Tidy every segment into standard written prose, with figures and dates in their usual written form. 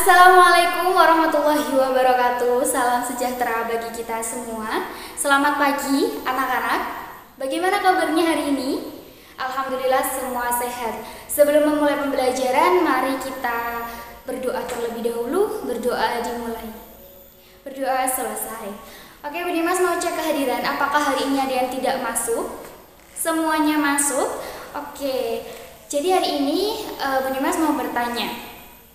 Assalamualaikum warahmatullahi wabarakatuh. Salam sejahtera bagi kita semua. Selamat pagi anak-anak. Bagaimana kabarnya hari ini? Alhamdulillah semua sehat. Sebelum memulai pembelajaran, mari kita berdoa terlebih dahulu. Berdoa dimulai, berdoa selesai. Oke, Bu Dimas mau cek kehadiran. Apakah hari ini ada yang tidak masuk? Semuanya masuk. Oke, jadi hari ini Bu Dimas mau bertanya,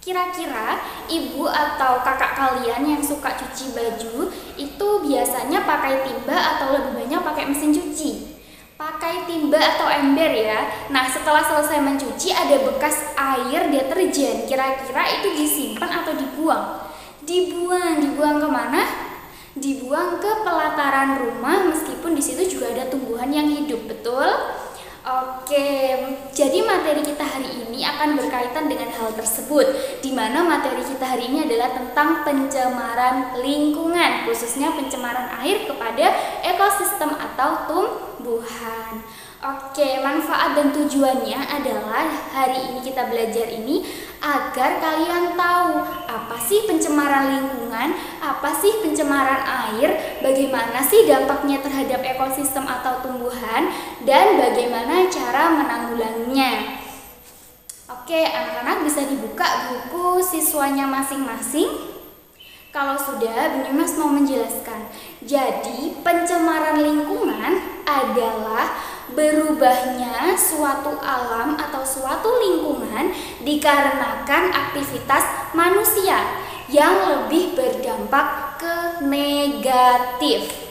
kira-kira ibu atau kakak kalian yang suka cuci baju itu biasanya pakai timba atau lebih banyak pakai mesin cuci? Pakai timba atau ember ya. Nah, setelah selesai mencuci ada bekas air deterjen. Kira-kira itu disimpan atau dibuang? Dibuang kemana? Dibuang ke pelataran rumah, meskipun di situ juga ada tumbuhan yang hidup, betul? Oke, jadi materi kita hari ini akan berkaitan dengan hal tersebut, di mana materi kita hari ini adalah tentang pencemaran lingkungan, khususnya pencemaran air kepada ekosistem atau tumbuhan. Oke, manfaat dan tujuannya adalah hari ini kita belajar ini agar kalian tahu apa sih pencemaran lingkungan, apa sih pencemaran air, bagaimana sih dampaknya terhadap ekosistem atau tumbuhan, dan bagaimana cara menanggulanginya. Oke, anak-anak bisa dibuka buku siswanya masing-masing. Kalau sudah, Bu Dimas mau menjelaskan. Jadi, pencemaran lingkungan adalah berubahnya suatu alam atau suatu lingkungan dikarenakan aktivitas manusia yang lebih berdampak ke negatif.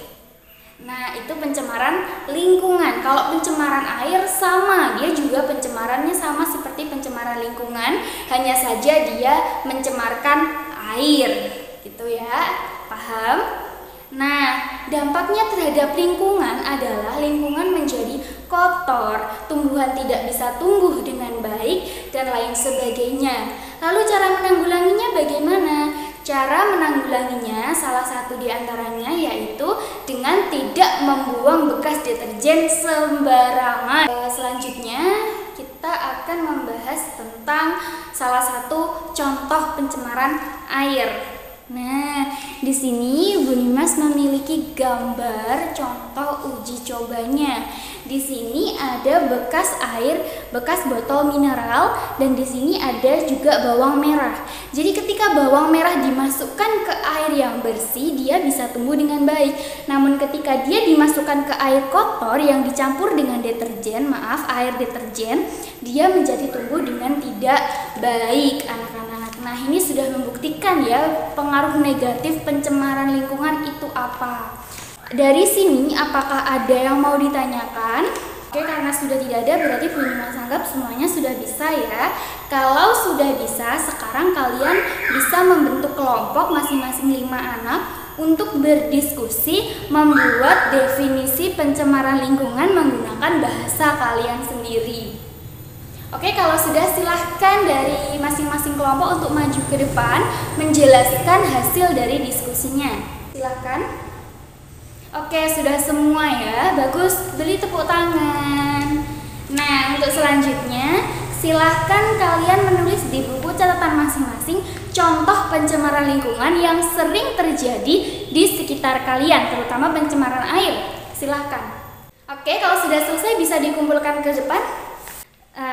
Nah, itu pencemaran lingkungan. Kalau pencemaran air sama, dia juga pencemarannya sama seperti pencemaran lingkungan, hanya saja dia mencemarkan air. Gitu ya, paham? Nah, dampaknya terhadap lingkungan adalah lingkungan menjadi kotor, tumbuhan tidak bisa tumbuh dengan baik, dan lain sebagainya. Lalu cara menanggulanginya bagaimana? Cara menanggulanginya salah satu diantaranya yaitu dengan tidak membuang bekas deterjen sembarangan. Selanjutnya kita akan membahas tentang salah satu contoh pencemaran air. Nah, di sini Bu Dimas memiliki gambar contoh uji cobanya. Di sini ada bekas air, bekas botol mineral, dan di sini ada juga bawang merah. Jadi ketika bawang merah dimasukkan ke air yang bersih, dia bisa tumbuh dengan baik. Namun ketika dia dimasukkan ke air kotor yang dicampur dengan deterjen, air deterjen, dia menjadi tumbuh dengan tidak baik, anak-anak. Nah, ini sudah membuktikan ya pengaruh negatif pencemaran lingkungan itu apa. Dari sini apakah ada yang mau ditanyakan? Oke, karena sudah tidak ada berarti Bu Dimas anggap semuanya sudah bisa ya. Kalau sudah bisa, sekarang kalian bisa membentuk kelompok masing-masing 5 anak untuk berdiskusi membuat definisi pencemaran lingkungan menggunakan bahasa kalian sendiri. Oke, kalau sudah silahkan dari masing-masing kelompok untuk maju ke depan menjelaskan hasil dari diskusinya. Silahkan. Oke, sudah semua ya. Bagus, beri tepuk tangan. Nah, untuk selanjutnya silahkan kalian menulis di buku catatan masing-masing contoh pencemaran lingkungan yang sering terjadi di sekitar kalian, terutama pencemaran air. Silahkan. Oke, kalau sudah selesai bisa dikumpulkan ke depan.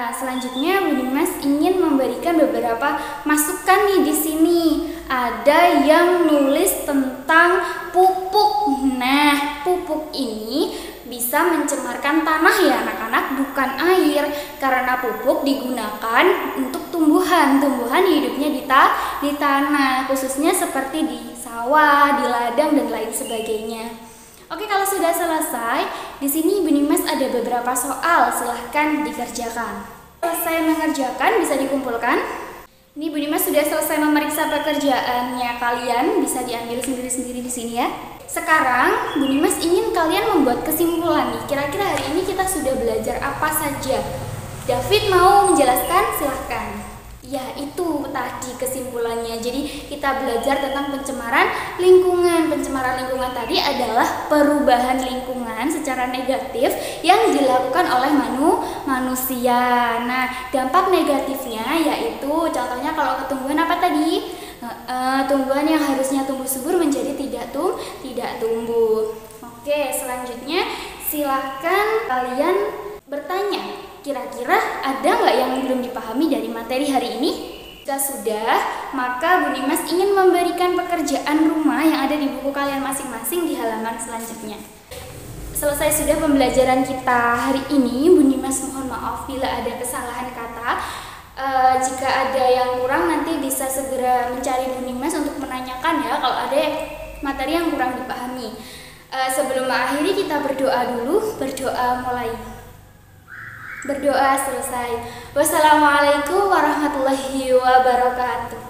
Selanjutnya Bu Dimas ingin memberikan beberapa masukan nih di sini. Ada yang nulis tentang pupuk. Nah, pupuk ini bisa mencemarkan tanah ya anak-anak, bukan air. Karena pupuk digunakan untuk tumbuhan. Tumbuhan hidupnya di tanah, khususnya seperti di sawah, di ladang dan lain sebagainya. Oke, kalau sudah selesai, di sini Bu Dimas ada beberapa soal, silahkan dikerjakan. Selesai mengerjakan, bisa dikumpulkan. Ini Bu Dimas sudah selesai memeriksa pekerjaannya kalian, bisa diambil sendiri-sendiri di sini ya. Sekarang Bu Dimas ingin kalian membuat kesimpulan nih. Kira-kira hari ini kita sudah belajar apa saja? David mau menjelaskan, silahkan. Ya, itu tadi kesimpulannya. Jadi kita belajar tentang pencemaran lingkungan. Pencemaran lingkungan tadi adalah perubahan lingkungan secara negatif yang dilakukan oleh manusia. Nah, dampak negatifnya yaitu contohnya kalau ke tumbuhan apa tadi? tumbuhan yang harusnya tumbuh subur menjadi tidak tumbuh. Oke, selanjutnya silahkan kalian bertanya, kira-kira ada nggak yang belum dipahami dari materi hari ini? Jika sudah, maka Bu Dimas ingin memberikan pekerjaan rumah yang ada di buku kalian masing-masing di halaman selanjutnya. Selesai sudah pembelajaran kita hari ini. Bu Dimas mohon maaf bila ada kesalahan kata. Jika ada yang kurang nanti bisa segera mencari Bu Dimas untuk menanyakan ya kalau ada materi yang kurang dipahami. Sebelum mengakhiri kita berdoa dulu. Berdoa mulai. Berdoa selesai. Wassalamualaikum warahmatullahi wabarakatuh.